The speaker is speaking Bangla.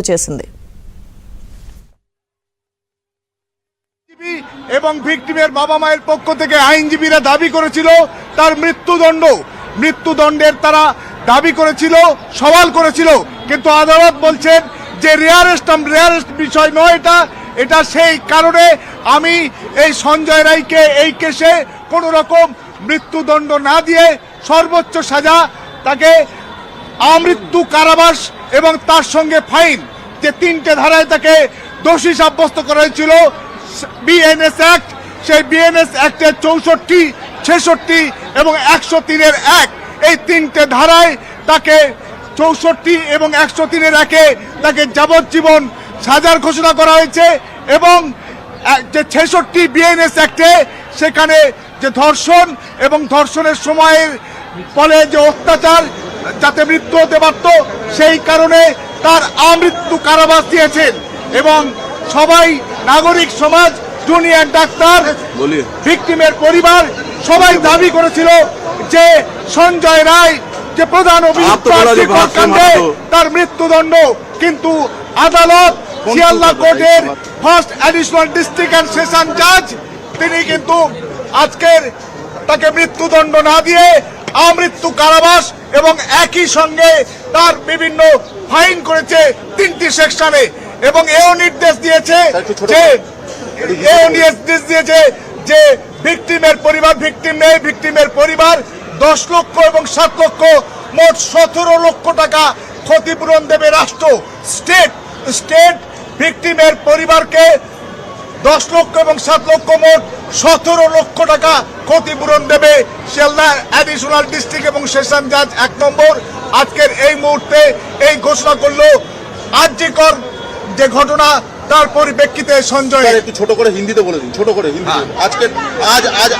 చేసింది. এবং ভিকটিমের বাবা মায়ের পক্ষ থেকে আইনজীবীরা দাবি করেছিল তার মৃত্যুদণ্ডের তারা দাবি করেছিল, সওয়াল করেছিল, কিন্তু আদালত বলছেন যে রেয়ারেস্ট বিষয় নয় এটা সেই কারণে আমি এই সঞ্জয় রায়কে এই কেসে কোনো রকম মৃত্যুদণ্ড না দিয়ে সর্বোচ্চ সাজা তাকে আমৃত্যু কারাবাস এবং তার সঙ্গে ফাইন, যে তিনটে ধারায় তাকে দোষী সাব্যস্ত করা হয়েছিল বিএনএস অ্যাক্ট, সেই বিএনএস অ্যাক্টের 64, 66 এবং 103-এর 1, এই তিনটে ধারায় তাকে 64 এবং 103-এর 1-এ তাকে যাবজ্জীবন সাজার ঘোষণা করা হয়েছে। এবং যে 66 বিএনএস অ্যাক্টে সেখানে যে ধর্ষণ এবং ধর্ষণের সময়ের ফলে যে অত্যাচার যাতে মৃত্যু হতে পারত সেই কারণে তার আমৃত্যু কারাবাস দিয়েছেন। এবং সবাই, নাগরিক সমাজ, জুনিয়র ডাক্তার, ভিকটিমের পরিবার সবাই দাবি করেছিল যে সঞ্জয় রায় যে প্রধান অভিযুক্ত কাণ্ডে তার মৃত্যুদণ্ড, কিন্তু আদালত শিয়ালদা কোর্টের first additional district and session জাজ তিনি কিন্তু আজকের তাকে মৃত্যুদণ্ড না দিয়ে আমৃত্যু কারাবাস এবং একই সঙ্গে তার বিভিন্ন ফাইন করেছে 3টি সেকশনে। এবং এও নির্দেশ দিয়েছে যে ভিকটিমের পরিবার 10 লক্ষ এবং 7 লক্ষ মোট 17 লক্ষ টাকা ক্ষতিপূরণ দেবে রাষ্ট্র। স্টেট ভিকটিমের পরিবারকে 10 লক্ষ এবং 7 লক্ষ মোট 17 লক্ষ টাকা ক্ষতিপূরণ দেবে শিয়ালদা অ্যাডিশনাল ডিস্ট্রিক্ট এবং সেশন জাজ 1 নম্বর। আজকের এই মুহূর্তে এই ঘোষণা করলো আরজিকর যে ঘটনা, তার পরিপ্রেক্ষিতে সঞ্জয় একটু ছোট করে হিন্দিতে বলে দিন, ছোট করে হিন্দিতে আজকে আজ